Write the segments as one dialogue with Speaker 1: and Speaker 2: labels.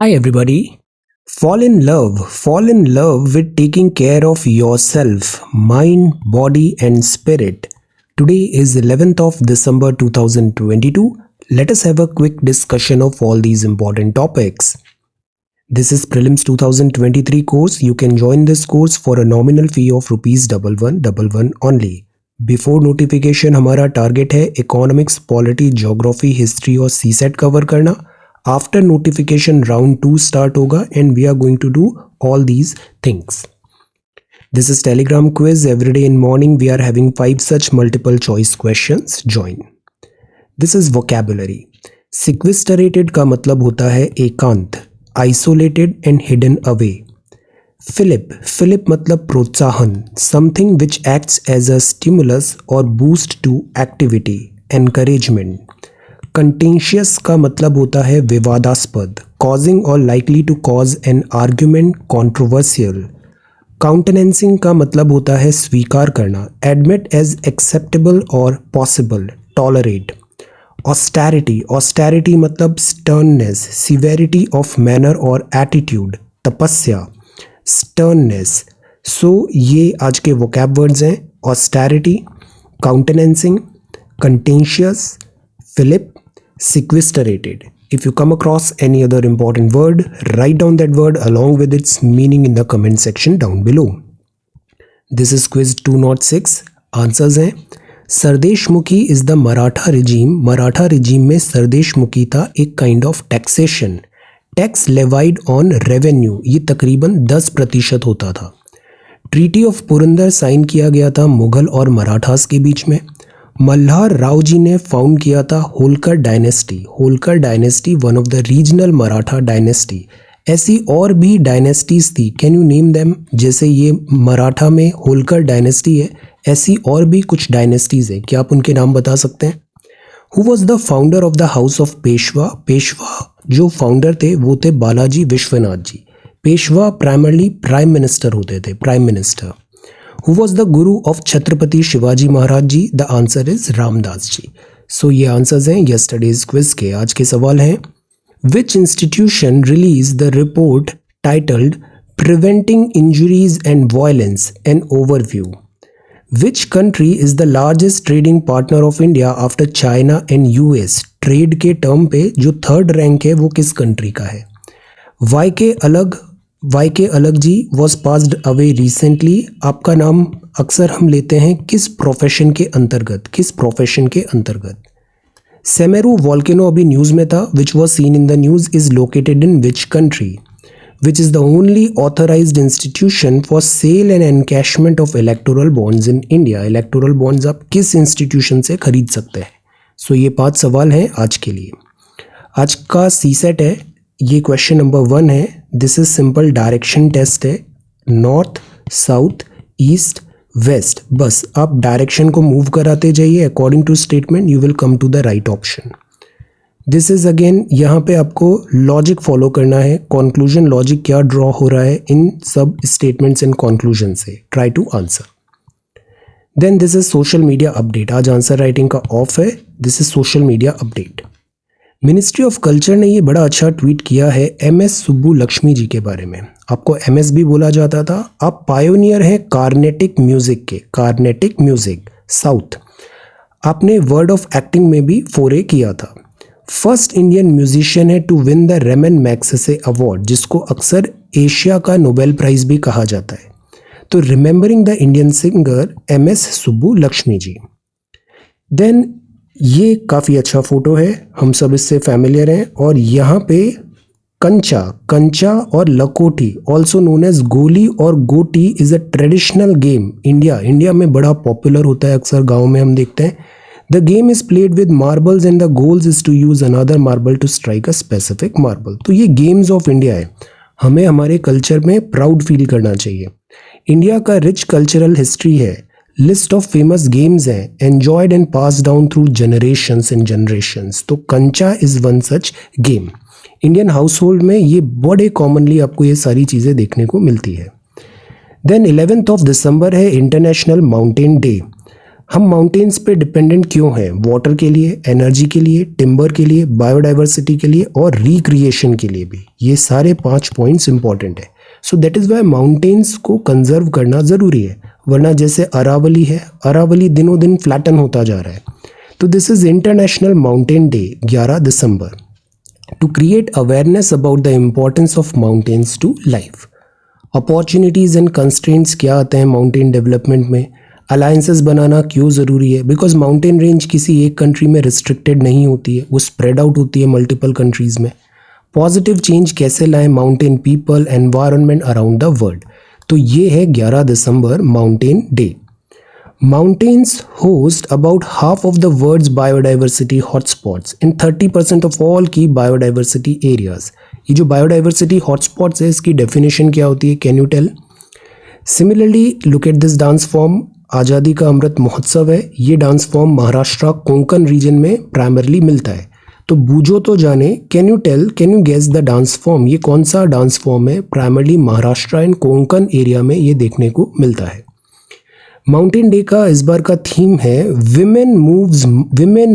Speaker 1: Hi everybody. Fall in love. Fall in love with taking care of yourself, mind, body and spirit. Today is 11th of December 2022. Let us have a quick discussion of all these important topics. This is Prelims 2023 course. You can join this course for a nominal fee of rupees 1111 only. Before notification हमारा target है economics, polity, geography, history और CSAT cover करना. After notification round 2 start होगा and we are going to do all these things. This is Telegram quiz. Every day in morning we are having 5 such multiple choice questions. Join. This is vocabulary. Sequestrated का मतलब होता है एकांत, isolated and hidden away. Fillip मतलब प्रोत्साहन, something which acts as a stimulus और boost to activity, encouragement. Contentious का मतलब होता है विवादास्पद, कॉजिंग और likely to cause an argument, controversial. Countenancing का मतलब होता है स्वीकार करना, एडमिट एज एक्सेप्टेबल और पॉसिबल, टॉलरेट. ऑस्टेरिटी मतलब स्टर्ननेस, सिवेरिटी ऑफ मैनर और एटीट्यूड, तपस्या, स्टर्ननेस. सो ये आज के वोकैब वर्ड्स हैं. Austerity, countenancing, contentious, fillip, sequestrated. If you come across any other important word, write down that word along with its meaning in the comment section down below. This is quiz 206. Answers हैं. Sardeshmukhi is the Maratha regime. Maratha regime में सरदेशमुखी था एक kind of taxation. Tax levied on revenue, ये तकरीबन 10% होता था. Treaty of Purandar sign किया गया था मुगल और मराठास के बीच में. मल्हार राव जी ने फाउंड किया था Holkar dynasty. Holkar dynasty one of the regional Maratha dynasty. ऐसी और भी डायनेस्टीज थी, कैन यू नेम देम? जैसे ये मराठा में होलकर डायनेस्टी है, ऐसी और भी कुछ डायनेस्टीज हैं, क्या आप उनके नाम बता सकते हैं? Who was the founder of the house of Peshwa? Peshwa जो फाउंडर थे वो थे Balaji Vishwanath ji. Peshwa primarily prime minister होते थे, prime minister. Who was the guru of Chhatrapati Shivaji Maharaj ji? The answer is Ramdas ji. So ये आंसर्स हैं यस्टरडेज क्विज के. आज के सवाल हैं. विच institution release the report titled preventing injuries and violence, an overview? Which country is the largest trading partner of India after China and US? Trade के term पे जो थर्ड रैंक है वो किस कंट्री का है? वाई के अलग जी वॉज पास्ड अवे रिसेंटली. आपका नाम अक्सर हम लेते हैं किस प्रोफेशन के अंतर्गत? किस प्रोफेशन के अंतर्गत? सेमेरू वॉल्केनो अभी न्यूज़ में था, which was seen in the news, is located in which country? Which is the only authorized institution for sale and encashment of electoral bonds in India? Electoral bonds आप किस institution से खरीद सकते हैं? सो ये 5 सवाल हैं आज के लिए. आज का सी सेट है, ये क्वेश्चन नंबर 1 है. This is simple direction test है. नॉर्थ, साउथ, ईस्ट, वेस्ट, बस आप डायरेक्शन को मूव कराते जाइए according to statement, you will come to the right option. This is again, यहाँ पे आपको लॉजिक फॉलो करना है. कंक्लूजन लॉजिक क्या ड्रॉ हो रहा है इन सब स्टेटमेंट्स एंड कंक्लूजन से, try to answer. Then this is social media update. आज आंसर राइटिंग का ऑफ है. This is social media update. Ministry of culture ने ये बड़ा अच्छा ट्वीट किया है MS सुब्बू लक्ष्मी जी के बारे में. आपको MS भी बोला जाता था. आप पायोनियर हैं कार्नेटिक म्यूजिक के. Carnatic music, south. आपने वर्ड ऑफ एक्टिंग में भी फोरे किया था. फर्स्ट इंडियन म्यूजिशियन है to win the Ramon Magsaysay award, जिसको अक्सर एशिया का नोबेल प्राइज भी कहा जाता है. तो remembering the Indian singer MS Subbulakshmi ji. Then ये काफ़ी अच्छा फोटो है, हम सब इससे फैमिलियर हैं. और यहाँ पे कंचा और लकोटी, ऑल्सो नोन एज गोली और गोटी, is a traditional game. India में बड़ा पॉपुलर होता है, अक्सर गाँव में हम देखते हैं. The game is played with marbles and the goal is to use another marble to strike a specific marble. तो ये गेम्स ऑफ इंडिया है. हमें हमारे कल्चर में प्राउड फील करना चाहिए. इंडिया का रिच कल्चरल हिस्ट्री है. लिस्ट ऑफ फेमस गेम्स हैं, enjoyed and pass down through generations and generations. तो कंचा is one such game. Indian house hold में ये बड़े कॉमनली आपको ये सारी चीज़ें देखने को मिलती है. देन 11th of December है इंटरनेशनल माउंटेन डे. हम माउंटेन्स पे डिपेंडेंट क्यों हैं? वाटर के लिए, एनर्जी के लिए, टिम्बर के लिए, बायोडाइवर्सिटी के लिए और रिक्रिएशन के लिए भी। ये सारे 5 पॉइंट्स इंपॉर्टेंट है। सो दैट इज़ वाई माउंटेन्स को कंजर्व करना ज़रूरी है, वरना जैसे अरावली है, अरावली दिनों दिन फ्लैटन होता जा रहा है। तो this is international mountain day 11 December to create awareness about the importance of mountains to life. Opportunities and constraints क्या आते हैं माउंटेन डेवलपमेंट में? अलायंसेस बनाना क्यों ज़रूरी है? बिकॉज माउंटेन रेंज किसी एक कंट्री में रिस्ट्रिक्टेड नहीं होती है, वो स्प्रेड आउट होती है मल्टीपल कंट्रीज़ में। पॉजिटिव चेंज कैसे लाएं mountain people environment around the world? तो ये है 11 दिसंबर mountain day. Mountains host about half of the world's biodiversity hotspots in 30% of all key biodiversity areas. ये जो biodiversity hotspots है, इसकी definition क्या होती है? Can you tell? Similarly, look at this dance form. आज़ादी का अमृत महोत्सव है। ये dance form Maharashtra Konkan region में प्राइमरली मिलता है। तो बूझो तो जाने, can you tell, can you guess the dance form? ये कौन सा डांस फॉर्म है? Primarily Maharashtra and Konkan area में ये देखने को मिलता है। माउंटेन डे का इस बार का थीम है women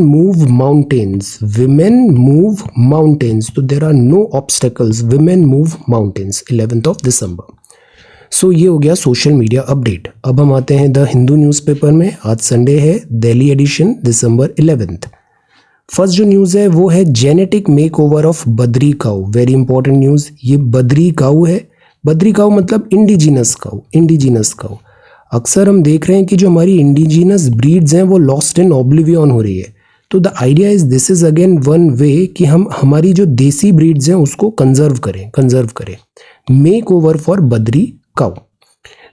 Speaker 1: move mountains. Women move mountains, तो there are no obstacles, women move mountains 11th of December. So ये हो गया सोशल मीडिया अपडेट। अब हम आते हैं द हिंदू न्यूज़पेपर में। आज संडे है, दिल्ली एडिशन, दिसंबर 11th। फर्स्ट जो न्यूज़ है वो है genetic make over of Badri cow. Very important news. ये बद्री काऊ है। बद्री काऊ मतलब इंडिजिनस काऊ, इंडिजिनस काऊ। अक्सर हम देख रहे हैं कि जो हमारी इंडिजिनस ब्रीड्स हैं वो लॉस्ट इन ऑब्लिवियन हो रही है। तो the idea is this is again one way कि हम हमारी जो देसी ब्रीड्स हैं उसको कंजर्व करें। Makeover for Badri cow.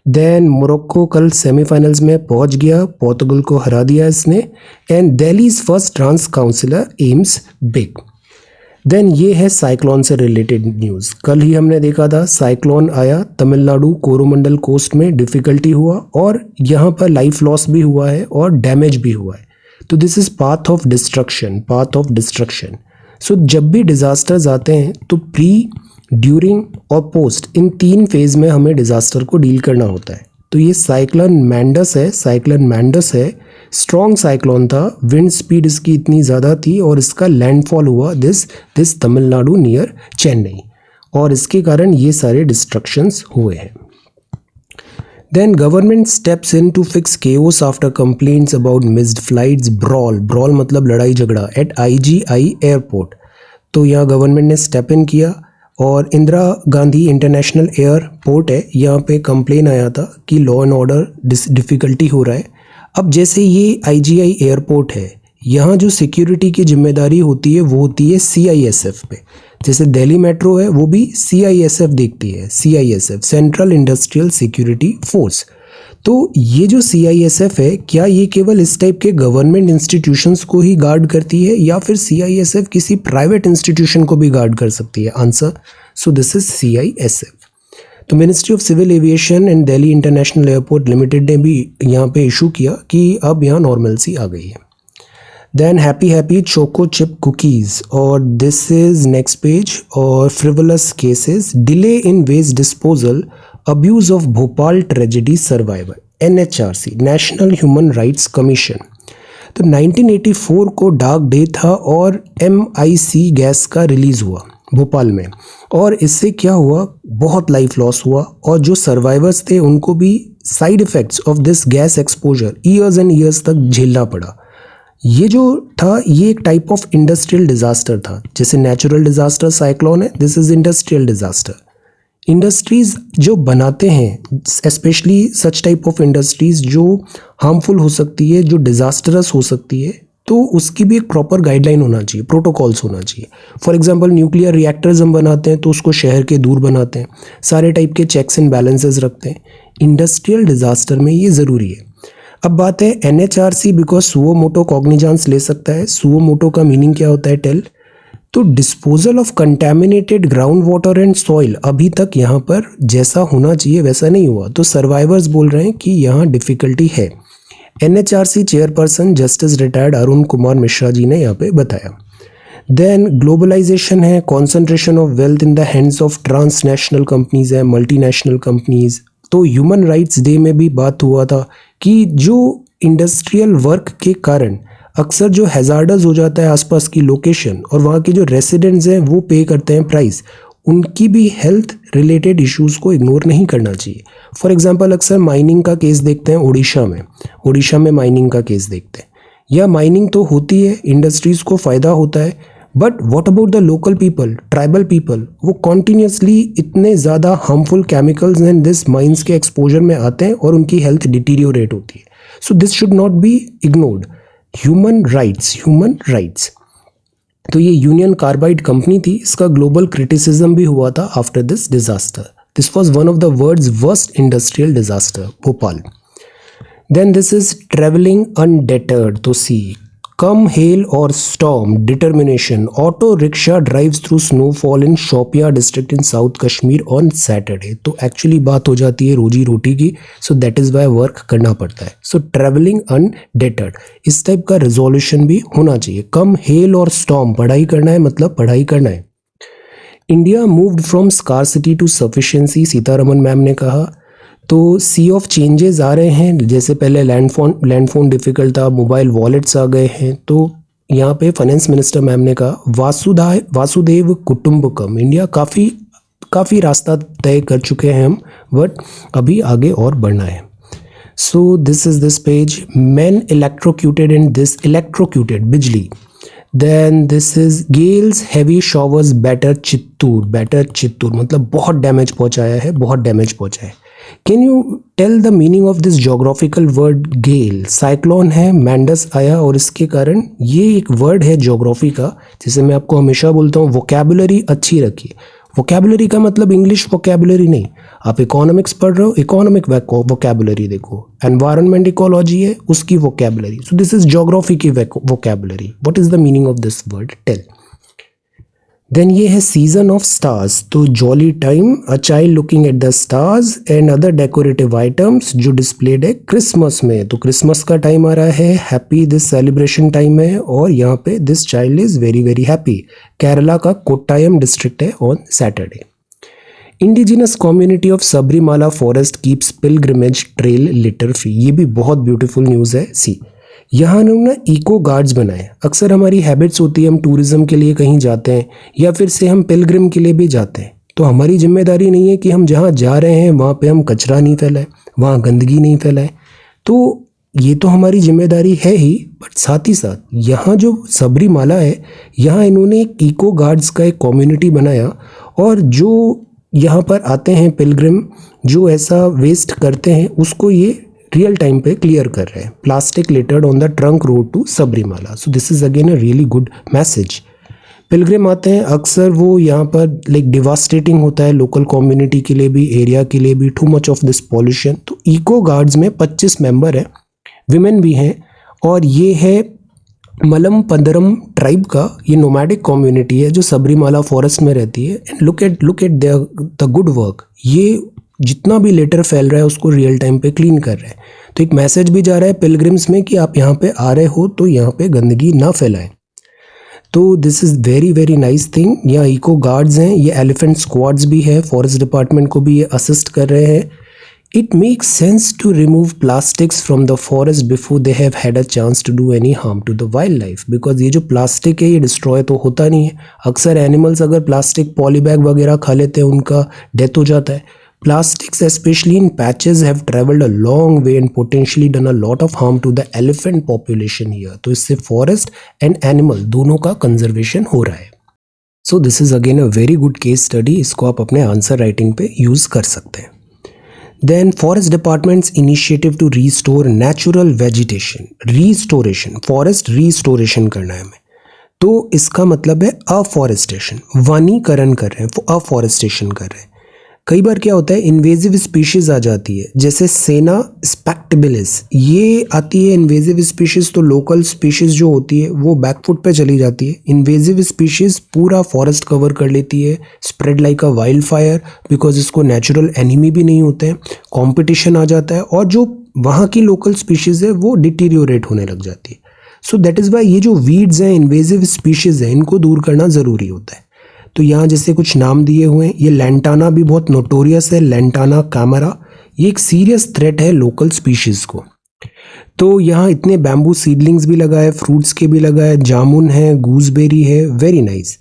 Speaker 1: Then Morocco कल सेमीफाइनल्स में पहुंच गया, पोर्तुगल को हरा दिया इसने। And Delhi's first trans councillor aims big. Then ये है साइक्लोन से रिलेटेड न्यूज़। कल ही हमने देखा था साइक्लोन आया, तमिलनाडु कोरोमंडल कोस्ट में डिफ़िकल्टी हुआ और यहाँ पर लाइफ लॉस भी हुआ है और डैमेज भी हुआ है। तो this is path of destruction. So जब भी डिज़ास्टर्स आते हैं तो प्री, ड्यूरिंग और पोस्ट, इन 3 फेज़ में हमें डिज़ास्टर को डील करना होता है। तो ये साइक्लोन मैंडस है, स्ट्रॉन्ग साइक्लोन था। विंड स्पीड इसकी इतनी ज़्यादा थी और इसका लैंडफॉल हुआ दिस तमिलनाडु नियर चेन्नई, और इसके कारण ये सारे डिस्ट्रक्शंस हुए हैं। Then government steps in to fix chaos after complaints about missed flights. Brawl मतलब लड़ाई झगड़ा एट IGI एयरपोर्ट। तो यहाँ गवर्नमेंट ने स्टेप इन किया और इंदिरा गांधी इंटरनेशनल एयरपोर्ट है, यहाँ पे कंप्लेन आया था कि लॉ एंड ऑर्डर डिफ़िकल्टी हो रहा है। अब जैसे ये IGI एयरपोर्ट है, यहाँ जो सिक्योरिटी की जिम्मेदारी होती है वो होती है CISF पे। जैसे दिल्ली मेट्रो है वो भी CISF देखती है, CISF central industrial security force. तो ये जो CISF है, क्या ये केवल इस टाइप के गवर्नमेंट इंस्टीट्यूशंस को ही गार्ड करती है या फिर CISF किसी प्राइवेट इंस्टीट्यूशन को भी गार्ड कर सकती है? Answer, so this is CISF। तो ministry of civil aviation and Delhi international airport limited ने भी यहाँ पे इशू किया कि अब यहाँ नॉर्मलसी आ गई है। Then happy choco chip cookies, और दिस इज नेक्स्ट पेज। और frivolous cases, delay in waste disposal, abuse of Bhopal tragedy survivor, NHRC national human rights commission. तो 1984 को डार्क डे था और MIC गैस का रिलीज़ हुआ भोपाल में, और इससे क्या हुआ, बहुत लाइफ लॉस हुआ और जो सर्वाइवर्स थे उनको भी side effects of this gas exposure years and years तक झेलना पड़ा। ये जो था ये एक टाइप ऑफ इंडस्ट्रियल डिज़ास्टर था। जैसे नेचुरल डिज़ास्टर साइक्लोन है, this is industrial disaster. Industries जो बनाते हैं, specially such type of industries जो हार्मफुल हो सकती है, जो डिज़ास्टरस हो सकती है, तो उसकी भी एक प्रॉपर गाइडलाइन होना चाहिए, प्रोटोकॉल्स होना चाहिए। फॉर एग्जांपल न्यूक्लियर रिएक्टर्स हम बनाते हैं तो उसको शहर के दूर बनाते हैं, सारे टाइप के चेक्स एंड बैलेंसेस रखते हैं। इंडस्ट्रियल डिज़ास्टर में ये ज़रूरी है। अब बात है NHRC, बिकॉज सुओ मोटो कॉग्निजांस ले सकता है। सुओ मोटो का मीनिंग क्या होता है, टेल? तो disposal of contaminated ground water and soil अभी तक यहाँ पर जैसा होना चाहिए वैसा नहीं हुआ, तो सर्वाइवर्स बोल रहे हैं कि यहाँ डिफ़िकल्टी है। NHRC chairperson justice retired Arun Kumar Mishra ji ने यहाँ पे बताया। देन ग्लोबलाइजेशन है, concentration of wealth in the hands of transnational companies है, मल्टीनेशनल कंपनीज। तो ह्यूमन राइट्स डे में भी बात हुआ था कि जो इंडस्ट्रियल वर्क के कारण अक्सर जो हैजार्डस हो जाता है आसपास की लोकेशन और वहाँ के जो रेसिडेंट्स हैं वो पे करते हैं प्राइस, उनकी भी हेल्थ रिलेटेड इश्यूज़ को इग्नोर नहीं करना चाहिए। फॉर एग्जांपल अक्सर माइनिंग का केस देखते हैं उड़ीसा में माइनिंग का केस देखते हैं। या माइनिंग तो होती है, इंडस्ट्रीज़ को फ़ायदा होता है, but what about the local people, tribal people, वो कॉन्टीन्यूसली इतने ज़्यादा harmful chemicals and this mines के एक्सपोजर में आते हैं और उनकी हेल्थ डिटीरियोरेट होती है। So this should not be ignored. Human rights. तो ये यूनियन कार्बाइड कंपनी थी, इसका ग्लोबल क्रिटिसिज्म भी हुआ था after this disaster. This was one of the world's worst industrial disaster, Bhopal. Then this is travelling undeterred. तो सी, कम हेल और storm, determination, auto rickshaw drives through snowfall in Shopian district in south Kashmir on Saturday. तो actually बात हो जाती है रोजी रोटी की, so that is why work करना पड़ता है। सो ट्रेवलिंग अनडेटर्ड, इस टाइप का रिजोल्यूशन भी होना चाहिए। कम हेल और स्टॉर्म, पढ़ाई करना है मतलब पढ़ाई करना है। India moved from scarcity to sufficiency, Sitharaman ma'am ने कहा। तो सी ऑफ चेंजेस आ रहे हैं, जैसे पहले लैंडफोन डिफ़िकल्ट था, मोबाइल वॉलेट्स आ गए हैं। तो यहाँ पे फाइनेंस मिनिस्टर मैम ने कहा वासुदेव कुटुंबकम। इंडिया काफ़ी रास्ता तय कर चुके हैं हम, बट अभी आगे और बढ़ना है। So this is this page, man electrocuted in this, electrocuted बिजली। Then this is gales heavy showers batter Chittoor मतलब बहुत डैमेज पहुँचाया है। Can you tell the meaning of this geographical word gale? Cyclone है, मैंडस आया और इसके कारण ये एक वर्ड है ज्योग्राफी का, जिसे मैं आपको हमेशा बोलता हूँ वोकैबुलरी अच्छी रखिए। वोकैबुलरी का मतलब इंग्लिश वोकैबुलरी नहीं, आप इकोनॉमिक्स पढ़ रहे हो, इकोनॉमिक वोकैबुलरी देखो। एनवायरनमेंट इकोलॉजी है, उसकी vocabulary. So this is geography की vocabulary. What is the meaning of this word? Tell. Then ये है सीजन ऑफ स्टार्स। तो jolly time, a child looking at the stars and other decorative items जो displayed है Christmas में। तो Christmas का time आ रहा है, हैप्पी दिस सेलिब्रेशन टाइम है, और यहाँ पे this child is very very happy. Kerala का कोट्टायम डिस्ट्रिक्ट है on Saturday. Indigenous community of Sabarimala forest keeps pilgrimage trail litter free. ये भी बहुत ब्यूटीफुल न्यूज़ है। सी, यहाँ उन्होंने इको गार्ड्स बनाए। अक्सर हमारी हैबिट्स होती है, हम टूरिज्म के लिए कहीं जाते हैं या फिर से हम पिलग्रिम के लिए भी जाते हैं, तो हमारी जिम्मेदारी नहीं है कि हम जहाँ जा रहे हैं वहाँ पे हम कचरा नहीं फैलाएं, वहाँ गंदगी नहीं फैलाएं। तो ये तो हमारी जिम्मेदारी है ही, बट साथ ही साथ यहाँ जो सबरीमाला है, यहाँ इन्होंने एक इको गार्ड्स का एक कम्युनिटी बनाया, और जो यहाँ पर आते हैं पिलग्रिम, जो ऐसा वेस्ट करते हैं उसको ये रियल टाइम पे क्लियर कर रहे हैं। Plastic littered on the trunk road to Sabarimala. So this is again a really good message. Pilgrim आते हैं, अक्सर वो यहाँ पर लाइक डिवास्टेटिंग होता है लोकल कम्युनिटी के लिए भी, एरिया के लिए भी, too much of this pollution. तो इको गार्ड्स में 25 मेंबर हैं, विमेन भी हैं, और ये है मलम पंदरम ट्राइब का ये नोमैडिक कम्युनिटी है जो सबरीमाला फॉरेस्ट में रहती है। And look at the good work. ये जितना भी लेटर फैल रहा है उसको रियल टाइम पे क्लीन कर रहे हैं। तो एक मैसेज भी जा रहा है पिलग्रिम्स में कि आप यहाँ पे आ रहे हो तो यहाँ पे गंदगी ना फैलाएं। तो this is very very nice thing. यहाँ इको गार्ड्स हैं, ये एलिफेंट स्क्वाड्स भी है, फॉरेस्ट डिपार्टमेंट को भी ये असिस्ट कर रहे हैं। It makes sense to remove plastics from the forest before they have had a chance to do any harm to the wildlife, because ये जो प्लास्टिक है ये डिस्ट्रॉय तो होता नहीं है। अक्सर एनिमल्स अगर प्लास्टिक पॉलीबैग वगैरह खा लेते हैं उनका डेथ हो जाता है। Plastics, especially in patches, have traveled a long way and potentially done a lot of harm to the elephant population here. तो इससे forest and animal दोनों का conservation हो रहा है। So this is again a very good case study. इसको आप अपने आंसर राइटिंग पे यूज़ कर सकते हैं। Then forest department's initiative to restore natural vegetation, restoration, forest restoration करना है हमें। तो इसका मतलब है अफॉरेस्टेशन, वनीकरण कर रहे हैं, अफॉरेस्टेशन कर रहे हैं। कई बार क्या होता है, इन्वेजिव स्पीशीज़ आ जाती है, जैसे सेना स्पेक्टेबिलिस, ये आती है इन्वेजिव स्पीशीज़। तो लोकल स्पीशीज़ जो होती है वो बैकफुट पे चली जाती है, इन्वेजिव स्पीशीज़ पूरा फॉरेस्ट कवर कर लेती है, spread like a wild fire, because इसको नेचुरल एनिमी भी नहीं होते हैं, कॉम्पिटिशन आ जाता है, और जो वहाँ की लोकल स्पीशीज़ है वो डिटीरियोरेट होने लग जाती है। सो दैट इज़ वाई ये जो वीड्स हैं, इन्वेजिव स्पीशीज़ हैं, इनको दूर करना ज़रूरी होता है। तो यहाँ जैसे कुछ नाम दिए हुए हैं, ये लैंटाना भी बहुत नोटोरियस है, लैंटाना कैमरा, ये एक सीरियस थ्रेट है लोकल स्पीशीज़ को। तो यहाँ इतने बैम्बू सीडलिंग्स भी लगा है, फ्रूट्स के भी लगा है, जामुन है, गूसबेरी है, वेरी नाइस।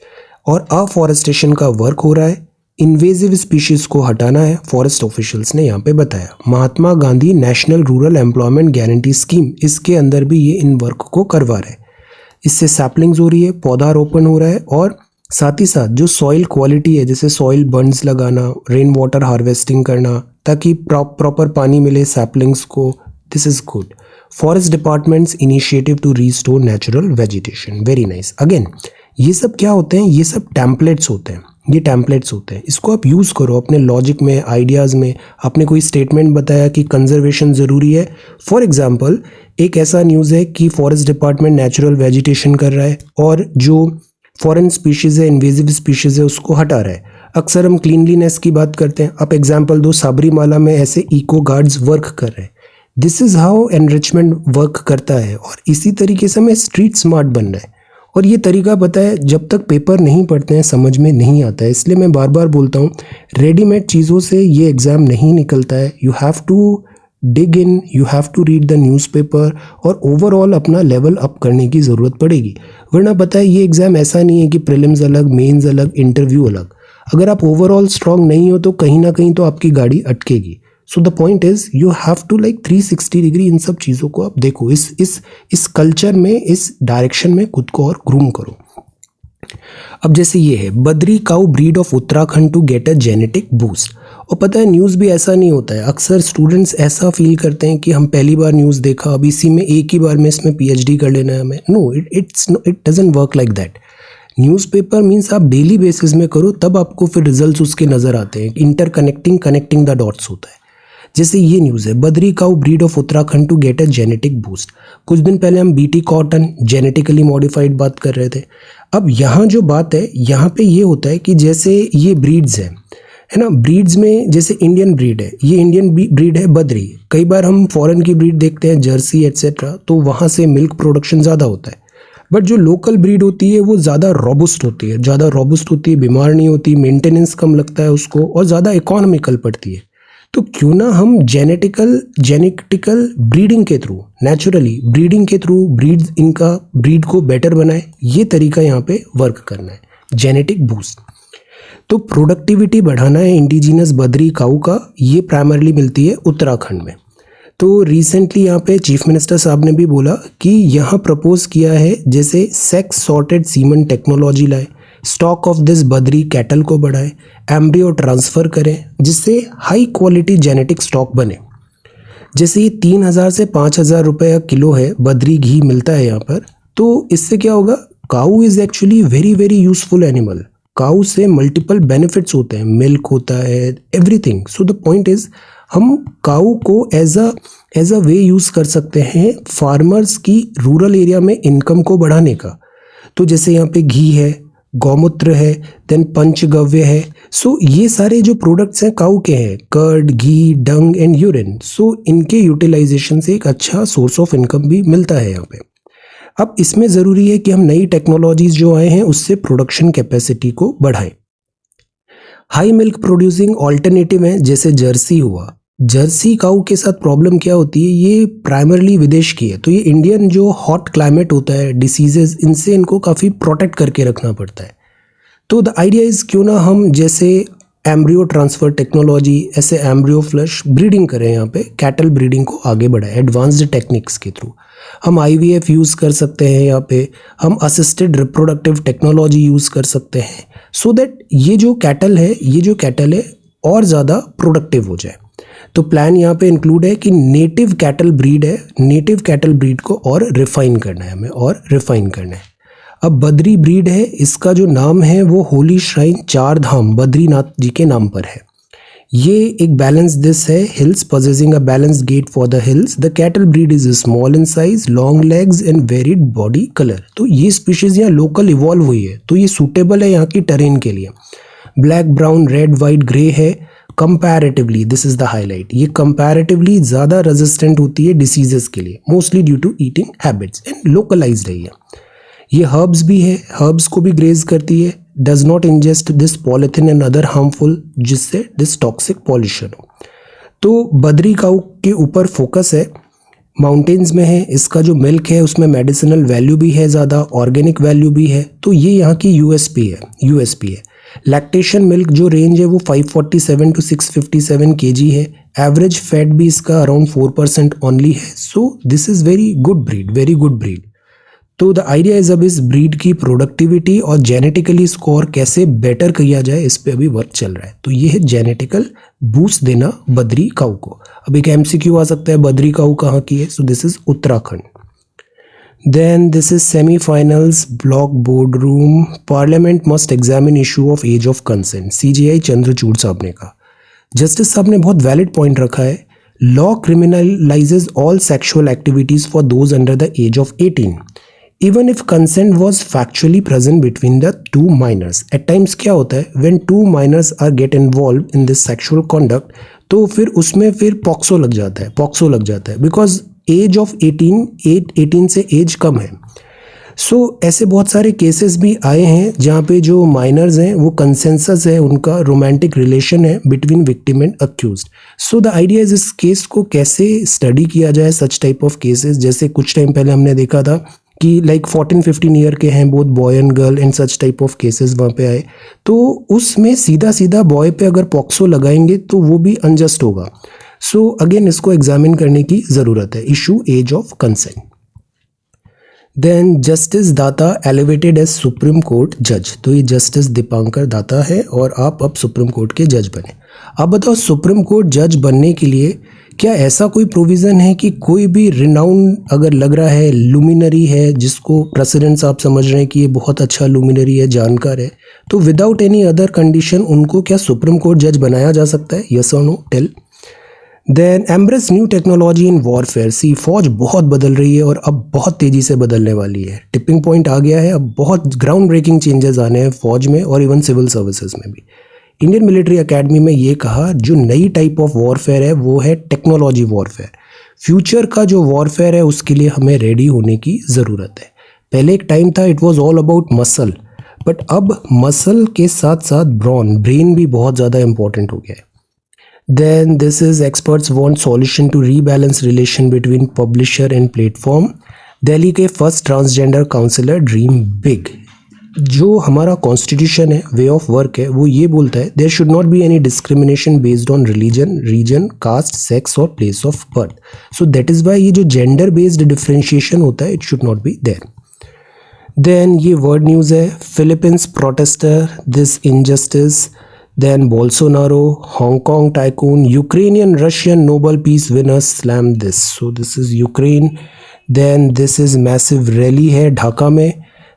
Speaker 1: और अफॉरेस्टेशन का वर्क हो रहा है, इन्वेजिव स्पीशीज को हटाना है, फॉरेस्ट ऑफिशियल्स ने यहाँ पे बताया। Mahatma Gandhi national rural employment guarantee scheme, इसके अंदर भी ये इन वर्क को करवा रहे हैं। इससे सैपलिंग्स हो रही है, पौधारोपण हो रहा है, और साथ ही साथ जो सॉइल क्वालिटी है, जैसे सॉइल बंड्स लगाना, रेन वाटर हार्वेस्टिंग करना, ताकि प्रॉपर पानी मिले सैपलिंग्स को, this is good. Forest departments initiative to restore natural vegetation, very nice. Again ये सब क्या होते हैं, ये सब टेम्पलेट्स होते हैं, ये टेम्पलेट्स होते हैं, इसको आप यूज़ करो अपने लॉजिक में, आइडियाज़ में। आपने कोई स्टेटमेंट बताया कि कंजर्वेशन ज़रूरी है, फॉर एग्जांपल एक ऐसा न्यूज़ है कि फॉरेस्ट डिपार्टमेंट नेचुरल वेजिटेशन कर रहा है और जो फॉरेन स्पीशीज़ है, इन्वेजिव स्पीशीज़ है, उसको हटा रहा है। अक्सर हम क्लीनलीनेस की बात करते हैं, आप एग्जाम्पल दो, साबरीमाला में ऐसे इको गार्ड्स वर्क कर रहे हैं। This is how enrichment work करता है, और इसी तरीके से हमें स्ट्रीट स्मार्ट बनना है। और ये तरीका पता है, जब तक पेपर नहीं पढ़ते हैं समझ में नहीं आता है। इसलिए मैं बार बार बोलता हूँ, रेडीमेड चीज़ों से ये एग्ज़ाम नहीं निकलता है। You have to dig in, you have to read the newspaper, और ओवरऑल अपना लेवल अप करने की ज़रूरत पड़ेगी। वरना पता है ये एग्ज़ाम ऐसा नहीं है कि प्रीलिम्स अलग, मेंस अलग, इंटरव्यू अलग। अगर आप ओवरऑल स्ट्रांग नहीं हो तो कहीं ना कहीं तो आपकी गाड़ी अटकेगी। So the point is you have to like 360 degree इन सब चीज़ों को आप देखो, इस कल्चर में, इस डायरेक्शन में खुद को और ग्रूम करो। अब जैसे ये है, Badri cow breed of Uttarakhand to get a genetic boost. और पता है न्यूज़ भी ऐसा नहीं होता है, अक्सर स्टूडेंट्स ऐसा फील करते हैं कि हम पहली बार न्यूज़ देखा, अब इसी में एक ही बार में इसमें पीएचडी कर लेना है हमें। No, it doesn't work like that. Newspaper means आप डेली बेसिस में करो, तब आपको फिर रिजल्ट्स उसके नज़र आते हैं। कनेक्टिंग द डॉट्स होता है। जैसे ये न्यूज़ है, Badri cow breed of Uttarakhand to get a genetic boost. कुछ दिन पहले हम बीटी कॉटन जेनेटिकली मॉडिफाइड बात कर रहे थे। अब यहाँ जो बात है, यहाँ पे ये होता है कि जैसे ये ब्रीड्स है ना, ब्रीड्स में जैसे इंडियन ब्रीड है, ये इंडियन ब्रीड है बद्री। कई बार हम फॉरेन की ब्रीड देखते हैं, जर्सी एट्सेट्रा, तो वहाँ से मिल्क प्रोडक्शन ज़्यादा होता है। बट जो लोकल ब्रीड होती है वो ज़्यादा रॉबस्ट होती है, बीमार नहीं होती, मेंटेनेंस कम लगता है उसको, और ज़्यादा इकोनॉमिकल पड़ती है। तो क्यों ना हम जेनेटिकल ब्रीडिंग के थ्रू, नेचुरली ब्रीडिंग के थ्रू ब्रीड को बेटर बनाए। ये तरीका यहाँ पे वर्क करना है, जेनेटिक बूस्ट। तो प्रोडक्टिविटी बढ़ाना है इंडिजिनस बद्री काऊ का, ये प्राइमरली मिलती है उत्तराखंड में। तो रिसेंटली यहाँ पे चीफ मिनिस्टर साहब ने भी बोला कि यहाँ प्रपोज किया है, जैसे सेक्स सॉर्टेड सीमन टेक्नोलॉजी लाए, stock of this Badri cattle को बढ़ाए, एम्ब्रियो ट्रांसफ़र करें, जिससे हाई क्वालिटी जेनेटिक स्टॉक बने। जैसे ये 3,000 से 5,000 रुपये किलो है, बद्री घी मिलता है यहाँ पर। तो इससे क्या होगा, cow is actually very very useful animal. Cow से मल्टीपल बेनिफिट्स होते हैं, मिल्क होता है, everything. So the point is हम काऊ को एज अ वे यूज़ कर सकते हैं फार्मर्स की रूरल एरिया में इनकम को बढ़ाने का। तो जैसे यहाँ पे घी है, गौमूत्र है, देन पंचगव्य है। सो ये सारे जो प्रोडक्ट्स हैं काऊ के हैं, curd, ghee, dung and urine. So इनके यूटिलाइजेशन से एक अच्छा सोर्स ऑफ इनकम भी मिलता है यहाँ पे। अब इसमें ज़रूरी है कि हम नई टेक्नोलॉजीज जो आए हैं उससे प्रोडक्शन कैपेसिटी को बढ़ाएं। हाई मिल्क प्रोड्यूसिंग ऑल्टरनेटिव है, जैसे जर्सी हुआ। जर्सी काऊ के साथ प्रॉब्लम क्या होती है, ये प्राइमरली विदेश की है, तो ये इंडियन जो हॉट क्लाइमेट होता है, डिसीजेज, इनसे इनको काफ़ी प्रोटेक्ट करके रखना पड़ता है। तो द आइडिया इज़ क्यों ना हम जैसे एम्ब्रियो ट्रांसफ़र टेक्नोलॉजी, ऐसे एम्ब्रियो फ्लश ब्रीडिंग करें, यहाँ पे कैटल ब्रीडिंग को आगे बढ़ाएं एडवांस्ड टेक्निक्स के थ्रू। हम IVF यूज़ कर सकते हैं, यहाँ पे हम असिस्टेड रिप्रोडक्टिव टेक्नोलॉजी यूज़ कर सकते हैं, सो दैट ये जो कैटल है और ज़्यादा प्रोडक्टिव हो जाए। तो प्लान यहाँ पे इंक्लूड है कि नेटिव कैटल ब्रीड को और रिफाइन करना है। अब बद्री ब्रीड है, इसका जो नाम है वो होली श्राइन 4 धाम बद्रीनाथ जी के नाम पर है। ये एक बैलेंस दिस है, hills possessing a balanced gait for the hills. The cattle breed is small in size, long legs and varied body color. तो ये स्पीशीज यहाँ लोकल इवॉल्व हुई है, तो ये सूटेबल है यहाँ की टेरेन के लिए। Black, brown, red, white, grey है। Comparatively, this is the highlight, ये कंपैरेटिवली ज़्यादा रेजिस्टेंट होती है डिसीजेस के लिए, mostly due to eating habits, and localized है ये हर्ब्स भी है, हर्ब्स को भी ग्रेज करती है। Does not ingest this polythene and other harmful, जिससे डिस टॉक्सिक पॉल्यूशन हो। तो बद्री काऊ के ऊपर फोकस है। माउंटेन्स में है, इसका जो मिल्क है उसमें मेडिसिनल वैल्यू भी है ज़्यादा, ऑर्गेनिक वैल्यू भी है, तो ये यहाँ की यूएसपी है। लैक्टेशन मिल्क जो रेंज है वो 547 टू 657 kg है। एवरेज फैट भी इसका अराउंड 4% ओनली है। So this is very good breed. तो द आइडिया इज अब इस ब्रीड की प्रोडक्टिविटी और जेनेटिकली स्कोर कैसे बेटर किया जाए, इस पे अभी वर्क चल रहा है। तो ये है जेनेटिकल बूस्ट देना बद्री काऊ को। अब एक एमसीक्यू आ सकता है, बद्री काऊ कहाँ की है? So this is Uttarakhand. Then this is semifinals block board room. Parliament must examine issue of age of consent. CJI Chandrachud साहब ने कहा। जस्टिस साहब ने बहुत वैलिड पॉइंट रखा है। Law criminalizes all sexual activities for those under the age of 18 even if consent was factually present between the two minors. At times क्या होता है, when two minors are get involved in this sexual conduct, तो फिर उसमें फिर POCSO लग जाता है बिकॉज एज ऑफ 18 से एज कम है। सो ऐसे बहुत सारे केसेस भी आए हैं जहाँ पे जो माइनर्स हैं वो कंसेंसस है, उनका रोमांटिक रिलेशन है between victim and accused. So the idea is इस केस को कैसे स्टडी किया जाए, सच टाइप ऑफ केसेस। जैसे कुछ टाइम पहले हमने देखा था कि लाइक 14-15 ईयर के हैं both boy and girl and such type of cases वहाँ पे आए, तो उसमें सीधा बॉय पे अगर पॉक्सो लगाएंगे तो वो भी अनजस्ट होगा। सो अगेन इसको एग्जामिन करने की ज़रूरत है। Issue age of consent. Then justice Datta elevated as supreme court जज। तो ये जस्टिस दीपांकर दाता है और आप अब सुप्रीम कोर्ट के जज बने। अब बताओ, सुप्रीम कोर्ट जज बनने के लिए क्या ऐसा कोई प्रोविज़न है कि कोई भी रिनाउंड अगर लग रहा है, लुमिनरी है, जिसको प्रेसिडेंट्स आप समझ रहे हैं कि ये बहुत अच्छा लुमिनरी है, जानकार है, तो विदाउट एनी अदर कंडीशन उनको क्या सुप्रीम कोर्ट जज बनाया जा सकता है? यस और no? Tell. Then embrace new technology in warfare. See फौज बहुत बदल रही है और अब बहुत तेज़ी से बदलने वाली है। टिपिंग पॉइंट आ गया है, अब बहुत ग्राउंड ब्रेकिंग चेंजेस आने हैं फौज में और इवन सिविल सर्विसेज में भी। इंडियन मिलिट्री एकेडमी में ये कहा जो नई टाइप ऑफ वॉरफेयर है वो है टेक्नोलॉजी वॉरफेयर। फ्यूचर का जो वॉरफेयर है उसके लिए हमें रेडी होने की ज़रूरत है। पहले एक टाइम था it was all about muscle, but अब मसल के साथ साथ ब्रेन भी बहुत ज़्यादा इंपॉर्टेंट हो गया है। Then this is experts want solution to rebalance relation between publisher and platform. Delhi के first transgender counsellor dream big. जो हमारा कॉन्स्टिट्यूशन है, वे ऑफ वर्क है, वो ये बोलता है there should not be any discrimination based on religion, region, caste, sex और place of birth. So that is why ये जो जेंडर बेस्ड डिफ्रेंशिएशन होता है it should not be there. Then ये वर्ड न्यूज़ है। Philippines protester this injustice. Then Bolsonaro, Hong Kong tycoon, Ukrainian Russian Nobel peace winners slam this. So this is Ukraine. Then this is massive rally है ढाका में।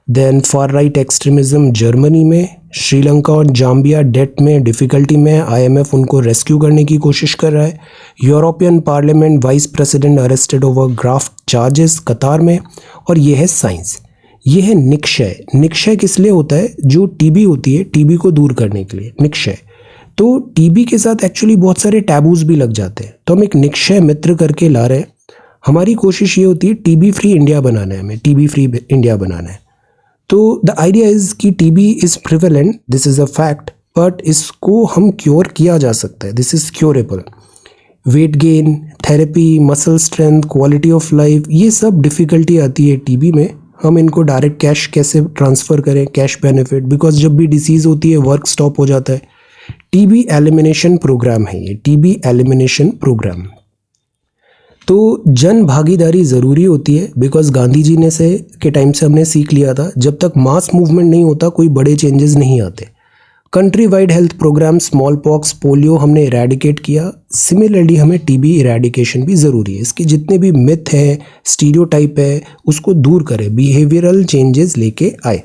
Speaker 1: Then far right extremism Germany में। श्रीलंका और Zambia date में difficulty में, IMF उनको rescue करने की कोशिश कर रहा है। European parliament vice president arrested over graft charges कतार में। और ये है साइंस, ये है निक्षय। निक्षय किस लिए होता है? जो टीबी होती है, टीबी को दूर करने के लिए निक्षय। तो टीबी के साथ एक्चुअली बहुत सारे टैबूज भी लग जाते हैं, तो हम एक निक्षय मित्र करके ला रहे हैं। हमारी कोशिश ये होती है टीबी फ्री इंडिया बनाना है, हमें टीबी फ्री इंडिया बनाना है। तो द आइडिया इज़ कि TB is prevalent, this is a fact, but इसको हम क्योर किया जा सकता है, this is curable. Weight gain, therapy, muscle strength, quality of life, ये सब डिफ़िकल्टी आती है टीबी में। हम इनको डायरेक्ट कैश कैसे ट्रांसफ़र करें, कैश बेनिफिट, बिकॉज जब भी डिसीज़ होती है वर्क स्टॉप हो जाता है। टीबी एलिमिनेशन प्रोग्राम है ये, टीबी एलिमिनेशन प्रोग्राम। तो जन भागीदारी ज़रूरी होती है, बिकॉज गांधी जी ने के टाइम से हमने सीख लिया था जब तक मास मूवमेंट नहीं होता कोई बड़े चेंजेस नहीं आते। Countrywide health programme, smallpox, polio हमने इरेडिकेट किया। सिमिलरली हमें टीबी इरेडिकेशन भी ज़रूरी है। इसके जितने भी मिथ हैं, स्टीरियोटाइप है, उसको दूर करें, बिहेवियरल चेंजेस लेके आए।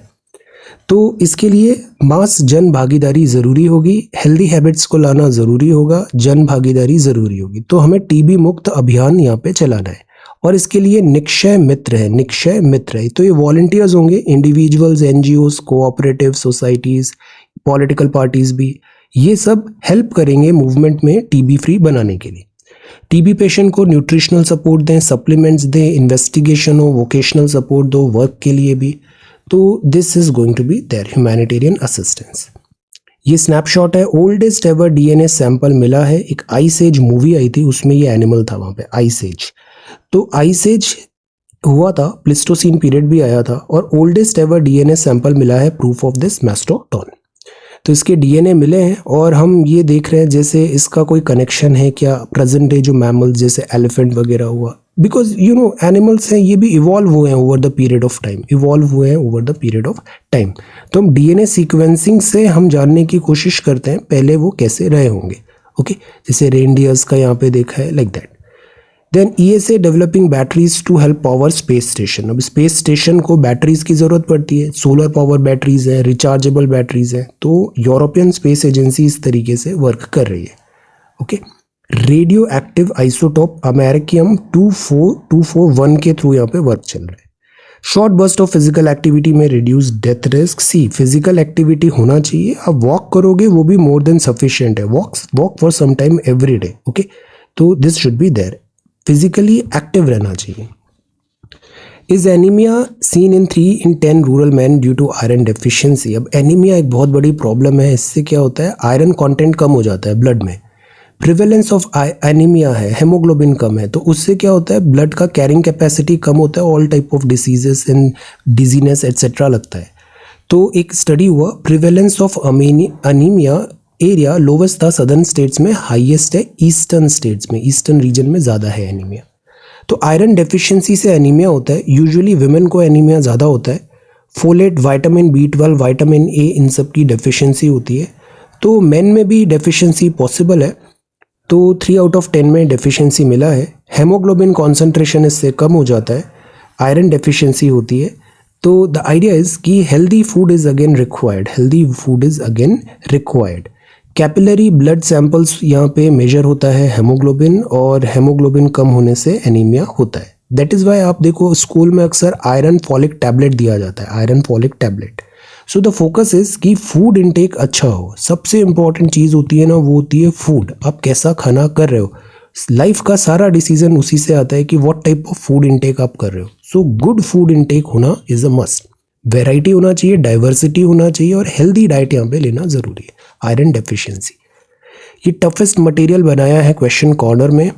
Speaker 1: तो इसके लिए मास जन भागीदारी ज़रूरी होगी, हेल्दी हैबिट्स को लाना ज़रूरी होगा, जन भागीदारी ज़रूरी होगी। तो हमें टीबी मुक्त अभियान यहाँ पे चलाना है और इसके लिए निक्षय मित्र है, निक्षय मित्र है। तो ये वॉलंटियर्स होंगे, individuals, NGOs, cooperative societies, political parties भी, ये सब हेल्प करेंगे मूवमेंट में टीबी फ्री बनाने के लिए। टीबी पेशेंट को न्यूट्रिशनल सपोर्ट दें, सप्लीमेंट्स दें, इन्वेस्टिगेशन हो, वोकेशनल सपोर्ट दो, वर्क के लिए भी। तो this is going to be their humanitarian assistance. ये स्नैपशॉट है, ओल्डेस्ट एवर DNA सैंपल मिला है। एक आइस एज मूवी आई थी, उसमें ये एनिमल था वहाँ पे, आइस एज। तो आइस एज हुआ था, प्लिस्टोसीन पीरियड भी आया था, और ओल्डेस्ट एवर डीएनए सैंपल मिला है प्रूफ ऑफ दिस मैस्टोडॉन। तो इसके डीएनए मिले हैं और हम ये देख रहे हैं जैसे इसका कोई कनेक्शन है क्या प्रेजेंट डे जो मैमल्स जैसे एलिफेंट वगैरह हुआ, बिकॉज एनिमल्स हैं ये भी इवॉल्व हुए हैं over the period of time, तो हम डीएनए सीक्वेंसिंग से हम जानने की कोशिश करते हैं पहले वो कैसे रहे होंगे। ओके, जैसे रेनडियर्स का यहाँ पे देखा है, like that. Then ESA developing batteries to help power space station. अब स्पेस स्टेशन को बैटरीज की ज़रूरत पड़ती है, सोलर पावर बैटरीज है, रिचार्जेबल बैटरीज है, तो यूरोपियन स्पेस एजेंसी इस तरीके से वर्क कर रही है। Okay, radio active isotope americium 2421 के थ्रू यहाँ पे वर्क चल रहा है। Short burst of physical activity में reduce death risk. See physical activity होना चाहिए, आप वॉक करोगे वो भी मोर देन सफिशिएंट है, walk for some time every day. Okay, तो this should be there, physically active रहना चाहिए। Is anaemia seen in 3 in 10 rural man due to iron deficiency. अब एनीमिया एक बहुत बड़ी प्रॉब्लम है, इससे क्या होता है आयरन कंटेंट कम हो जाता है ब्लड में, प्रिवेलेंस ऑफ एनीमिया है, हेमोग्लोबिन कम है, तो उससे क्या होता है ब्लड का कैरिंग कैपेसिटी कम होता है, all type of diseases and dizziness etcetera लगता है। तो एक स्टडी हुआ, prevalence of anaemia area lowest था सदर्न स्टेट्स में, हाईएस्ट है ईस्टर्न स्टेट्स में, ईस्टर्न रीजन में ज़्यादा है एनीमिया। तो आयरन डेफिशिएंसी से एनीमिया होता है, यूजुअली विमेन को एनीमिया ज़्यादा होता है। Folate, vitamin B12, vitamin A इन सब की डेफिशिएंसी होती है, तो मेन में भी डेफिशिएंसी पॉसिबल है, तो 3 out of 10 में डेफिशिएंसी मिला है। हेमोग्लोबिन कॉन्सेंट्रेशन इससे कम हो जाता है, आयरन डेफिशिएंसी होती है। तो द आइडिया इज़ कि healthy food is again required. Capillary blood samples यहाँ पे मेजर होता है हेमोग्लोबिन, और हेमोग्लोबिन कम होने से एनीमिया होता है। दैट इज़ वाई आप देखो स्कूल में अक्सर आयरन फॉलिक टैबलेट दिया जाता है, iron folic tablet. So the focus is कि फूड इनटेक अच्छा हो, सबसे इंपॉर्टेंट चीज़ होती है ना, वो होती है फूड, आप कैसा खाना कर रहे हो। लाइफ का सारा डिसीजन उसी से आता है कि what type of food intake आप कर रहे हो। सो गुड फूड इनटेक होना इज़ अ मस्ट, वेराइटी होना चाहिए, डाइवर्सिटी होना चाहिए, और हेल्दी डाइट यहाँ पे लेना ज़रूरी है। आयरन डेफिशिएंसी, ये टफेस्ट मटेरियल बनाया है क्वेश्चन कॉर्नर में,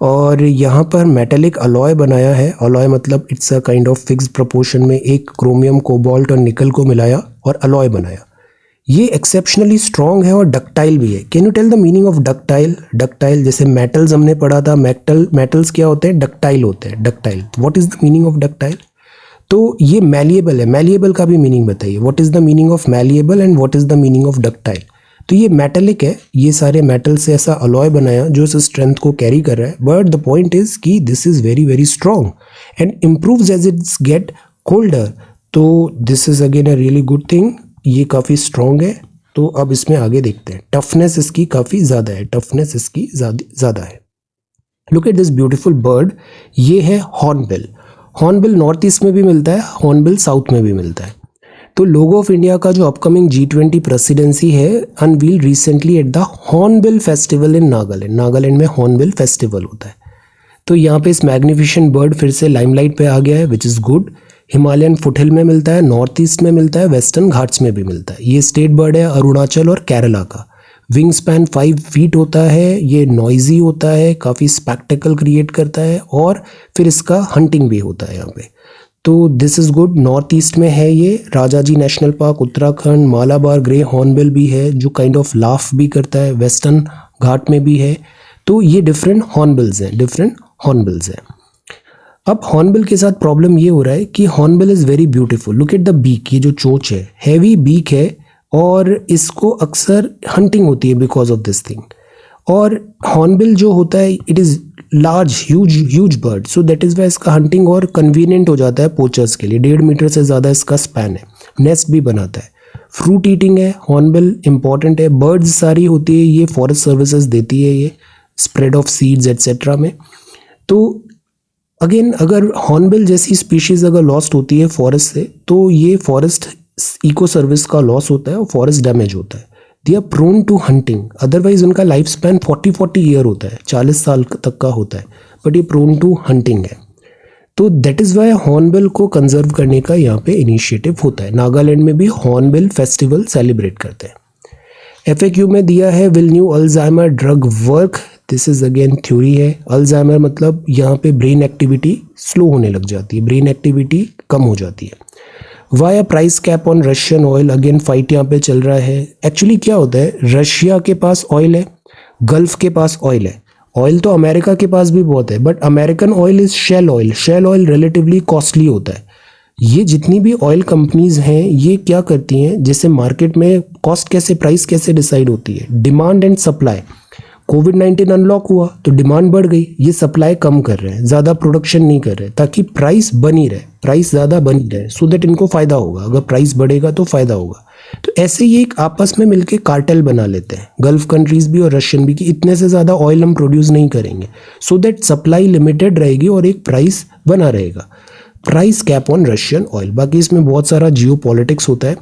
Speaker 1: और यहाँ पर मेटेलिक अलॉय बनाया है। अलॉय मतलब it's a kind of fixed proportion में एक क्रोमियम, कोबाल्ट और निकल को मिलाया और अलॉय बनाया। ये एक्सेप्शनली स्ट्रॉन्ग है और डक्टाइल भी है। Can you tell the meaning of ductile? Ductile जैसे मेटल्स हमने पढ़ा था, मेटल्स क्या होते हैं, डक्टाइल होते हैं। Ductile, what is the meaning of ductile? तो ये मैलिएबल है, मैलिएबल का भी मीनिंग बताइए, what is the meaning of malleable and what is the meaning of ductile? तो ये मेटेलिक है, ये सारे मेटल से ऐसा अलॉय बनाया जो इस स्ट्रेंथ को कैरी कर रहा है, बट द पॉइंट इज कि this is very very strong and improves as it's get colder. तो this is again a really good thing, ये काफ़ी स्ट्रॉन्ग है। तो अब इसमें आगे देखते हैं, टफनेस इसकी काफ़ी ज़्यादा है, टफनेस इसकी ज़्यादा है। Look at this beautiful bird, ये है हॉर्नबिल। हॉर्नबिल नॉर्थ ईस्ट में भी मिलता है, हॉर्नबिल साउथ में भी मिलता है। तो लोगो ऑफ इंडिया का जो अपकमिंग G20 प्रेसिडेंसी है unveil recently at the hornbill festival in Nagaland. Nagaland में हॉर्नबिल फेस्टिवल होता है। तो यहाँ पे इस मैग्निफिशेंट बर्ड फिर से लाइमलाइट पे आ गया है, which is good. Himalayan foothill में मिलता है, नॉर्थ ईस्ट में मिलता है, वेस्टर्न घाट्स में भी मिलता है। ये स्टेट बर्ड है अरुणाचल और केरला का। विंग स्पैन 5 फीट होता है, ये नॉइजी होता है, काफ़ी स्पेक्टेकल क्रिएट करता है, और फिर इसका हंटिंग भी होता है यहाँ पे। तो this is good. North east में है ये, Rajaji national park Uttarakhand, Malabar grey hornbill भी है जो काइंड ऑफ लाफ भी करता है, वेस्टर्न घाट में भी है। तो ये डिफरेंट हॉर्नबिल्स हैं, अब हॉर्नबिल के साथ प्रॉब्लम ये हो रहा है कि hornbill is very beautiful. Look at the beak, ये जो चोंच है हैवी बीक है, और इसको अक्सर हंटिंग होती है बिकॉज ऑफ दिस थिंग। और हॉर्नबिल जो होता है it is large huge bird, so that is Y इसका हंटिंग और कन्वीनियंट हो जाता है पोचर्स के लिए। 1.5 मीटर से ज़्यादा इसका स्पैन है, नेस्ट भी बनाता है। फ्रूट ईटिंग है, हॉर्नबिल इंपॉर्टेंट है, बर्ड्स सारी होती है, ये फॉरेस्ट सर्विसेज देती है, ये स्प्रेड ऑफ सीड्स एट्सेट्रा में। तो अगेन अगर हॉर्नबिल जैसी स्पीशीज़ अगर लॉस्ट होती है फॉरेस्ट से, तो ये फॉरेस्ट इको सर्विस का लॉस होता है और फॉरेस्ट डैमेज होता है। They are prone to hunting, otherwise उनका लाइफ स्पैन 40 ईयर होता है, 40 साल तक का होता है, बट ये प्रोन टू हंटिंग है। तो दैट इज़ वाई हॉर्नबिल को कंजर्व करने का यहाँ पे इनिशिएटिव होता है। नागालैंड में भी हॉर्नबिल फेस्टिवल सेलिब्रेट करते हैं। FAQ में दिया है, will new Alzheimer drug work? This is again theory है। अल्जाइमर मतलब यहाँ पे ब्रेन एक्टिविटी स्लो होने लग जाती है, ब्रेन एक्टिविटी कम हो जाती है। Why a price cap on Russian oil, again fight यहाँ पे चल रहा है। एक्चुअली क्या होता है, रशिया के पास ऑयल है, गल्फ के पास ऑयल है। ऑयल तो अमेरिका के पास भी बहुत है, but American oil is shale oil. Shale oil relatively costly होता है। ये जितनी भी ऑयल कंपनीज हैं ये क्या करती हैं, जैसे मार्केट में कॉस्ट कैसे, प्राइस कैसे डिसाइड होती है, demand and supply. Covid unlock हुआ तो डिमांड बढ़ गई, ये सप्लाई कम कर रहे हैं, ज़्यादा प्रोडक्शन नहीं कर रहे ताकि प्राइस बनी रहे, प्राइस ज़्यादा बनी रहे, सो दैट इनको फ़ायदा होगा। अगर प्राइस बढ़ेगा तो फ़ायदा होगा। तो ऐसे ये एक आपस में मिलके कार्टेल बना लेते हैं, गल्फ कंट्रीज भी और रशियन भी, कि इतने से ज़्यादा ऑयल हम प्रोड्यूस नहीं करेंगे, सो दैट सप्लाई लिमिटेड रहेगी और एक प्राइस बना रहेगा। Price cap on Russian oil. बाकी इसमें बहुत सारा जियो पॉलिटिक्स होता है,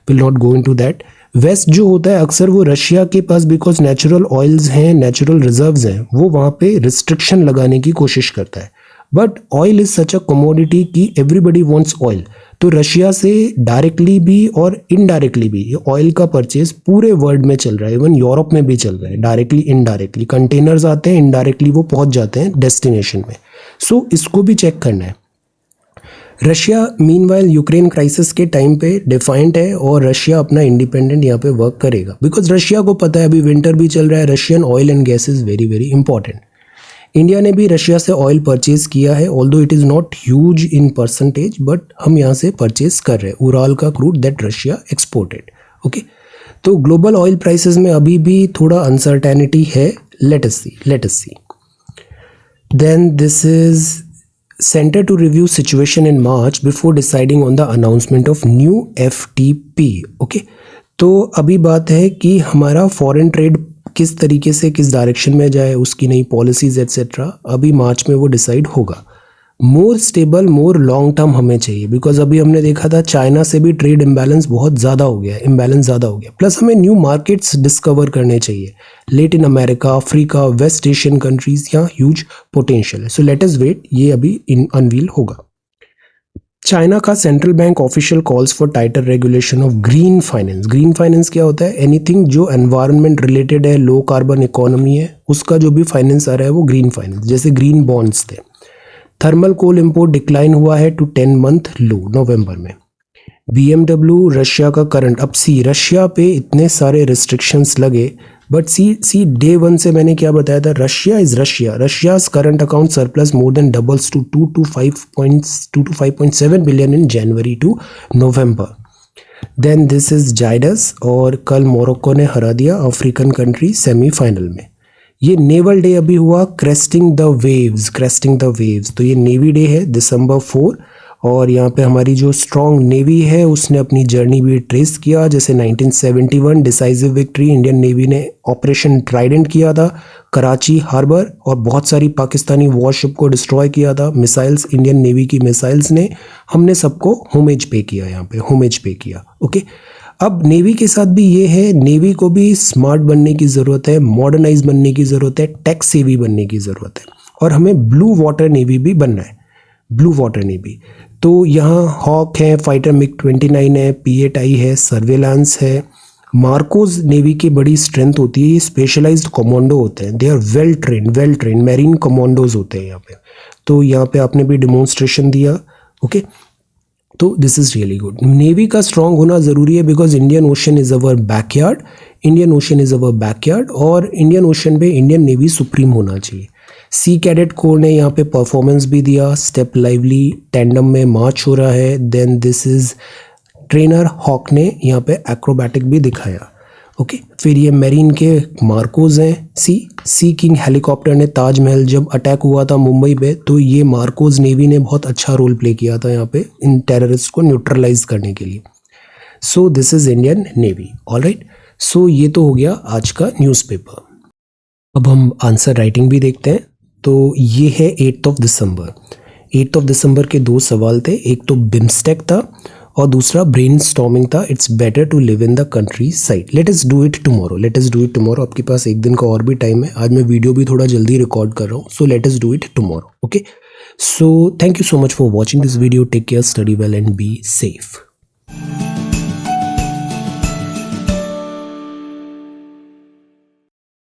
Speaker 1: will not go into that. West जो होता है अक्सर वो रशिया के पास, बिकॉज नेचुरल ऑयल्स हैं, नेचुरल रिजर्व्स हैं, वो वहाँ पे रिस्ट्रिक्शन लगाने की कोशिश करता है। But oil is such a commodity कि एवरीबडी वांट्स ऑयल, तो रशिया से डायरेक्टली भी और इनडायरेक्टली भी ये ऑयल का परचेज पूरे वर्ल्ड में चल रहा है, इवन यूरोप में भी चल रहा है, डायरेक्टली इनडायरेक्टली कंटेनर्स आते हैं, इनडायरेक्टली वो पहुंच जाते हैं डेस्टिनेशन में। सो इसको भी चेक करना है। रशिया मीनवाइल यूक्रेन क्राइसिस के टाइम पे डिफाइंड है और रशिया अपना इंडिपेंडेंट यहाँ पे वर्क करेगा, बिकॉज रशिया को पता है अभी विंटर भी चल रहा है, Russian oil and gas is very very important. India ने भी रशिया से ऑयल परचेज किया है, although it is not huge in percentage, but हम यहाँ से परचेज कर रहे हैं उराल का crude that Russia exported. Okay, तो ग्लोबल ऑयल प्राइसेस में अभी भी थोड़ा अनसर्टेनिटी है, let us see. Then this is Center to review situation in March before deciding on the announcement of new FTP. Okay, तो अभी बात है कि हमारा फॉरेन ट्रेड किस तरीके से, किस डायरेक्शन में जाए, उसकी नई पॉलिसीज एट्सेट्रा अभी मार्च में वो डिसाइड होगा। More stable, more long term हमें चाहिए, बिकॉज अभी हमने देखा था चाइना से भी ट्रेड इम्बैलेंस बहुत ज़्यादा हो गया, इम्बैलेंस ज़्यादा हो गया। प्लस हमें न्यू मार्केट्स डिस्कवर करने चाहिए, Latin America, Africa, west Asian countries, यहाँ ह्यूज पोटेंशियल है। सो लेट अस वेट, ये अभी अनवील होगा। चाइना का central bank official calls for tighter regulation of green finance. Green finance क्या होता है, एनीथिंग जो एनवायरनमेंट रिलेटेड है, लो कार्बन इकोनॉमी है, उसका जो भी फाइनेंस आ रहा है वो ग्रीन फाइनेंस, जैसे ग्रीन बॉन्ड्स थे। थर्मल कोल इंपोर्ट डिक्लाइन हुआ है टू 10 मंथ लो नवंबर में। BMW रशिया का करंट, अब सी रशिया पे इतने सारे रिस्ट्रिक्शंस लगे, बट सी डे वन से मैंने क्या बताया था, Russia is Russia, Russia's current account surplus more than doubles to 2 to 5.7 billion in January to November. Then this is Zydus, और कल मोरक्को ने हरा दिया अफ्रीकन कंट्री सेमीफाइनल में। ये नेवल डे अभी हुआ, क्रेस्टिंग द वेव्स, तो ये नेवी डे है December 4, और यहाँ पे हमारी जो स्ट्रॉन्ग नेवी है उसने अपनी जर्नी भी ट्रेस किया। जैसे 1971 डिसाइसिव विक्ट्री इंडियन नेवी ने ऑपरेशन ट्राइडेंट किया था कराची हार्बर, और बहुत सारी पाकिस्तानी वॉरशिप को डिस्ट्रॉय किया था। मिसाइल्स, इंडियन नेवी की मिसाइल्स ने, हमने सबको होमेज पे किया, यहाँ पे होमेज पे किया। ओके, अब नेवी के साथ भी ये है, नेवी को भी स्मार्ट बनने की ज़रूरत है, मॉडर्नाइज बनने की ज़रूरत है, टेक सेवी बनने की ज़रूरत है, और हमें ब्लू वाटर नेवी भी बनना है, ब्लू वाटर नेवी। तो यहाँ हॉक है, फाइटर MiG-29 है, P-8I है, सर्वेलांस है। मार्कोज नेवी की बड़ी स्ट्रेंथ होती है, ये स्पेशलाइज्ड कमांडो होते हैं, they are well train marine commandos होते हैं यहाँ पे। तो यहाँ पे आपने भी डेमोन्स्ट्रेशन दिया। ओके, तो this is really good. Navy का स्ट्रॉन्ग होना ज़रूरी है, because Indian ocean is our backyard, और इंडियन ओशन पे इंडियन नेवी सुप्रीम होना चाहिए। सी कैडेट कोर ने यहाँ पे परफॉर्मेंस भी दिया, स्टेप लाइवली टैंडम में मार्च हो रहा है। Then this is trainer hawk ने यहाँ पे एक्रोबैटिक भी दिखाया। ओके, फिर ये मेरीन के मार्कोज हैं। सी किंग हेलीकॉप्टर ने ताजमहल जब अटैक हुआ था मुंबई पे, तो ये मार्कोज नेवी ने बहुत अच्छा रोल प्ले किया था यहाँ पे इन टेररिस्ट को न्यूट्रलाइज करने के लिए। So this is Indian navy. Alright, so ये तो हो गया आज का न्यूज़पेपर। अब हम आंसर राइटिंग भी देखते हैं। तो ये है 8 दिसंबर के 2 सवाल थे, एक तो बिम्स्टेक था और दूसरा ब्रेन स्टॉर्मिंग था। It's better to live in the countryside. Let us do it tomorrow. आपके पास एक दिन का और भी टाइम है, आज मैं वीडियो भी थोड़ा जल्दी रिकॉर्ड कर रहा हूँ। So let us do it tomorrow. Okay, so thank you so much for watching this video. Take care, study well and be safe.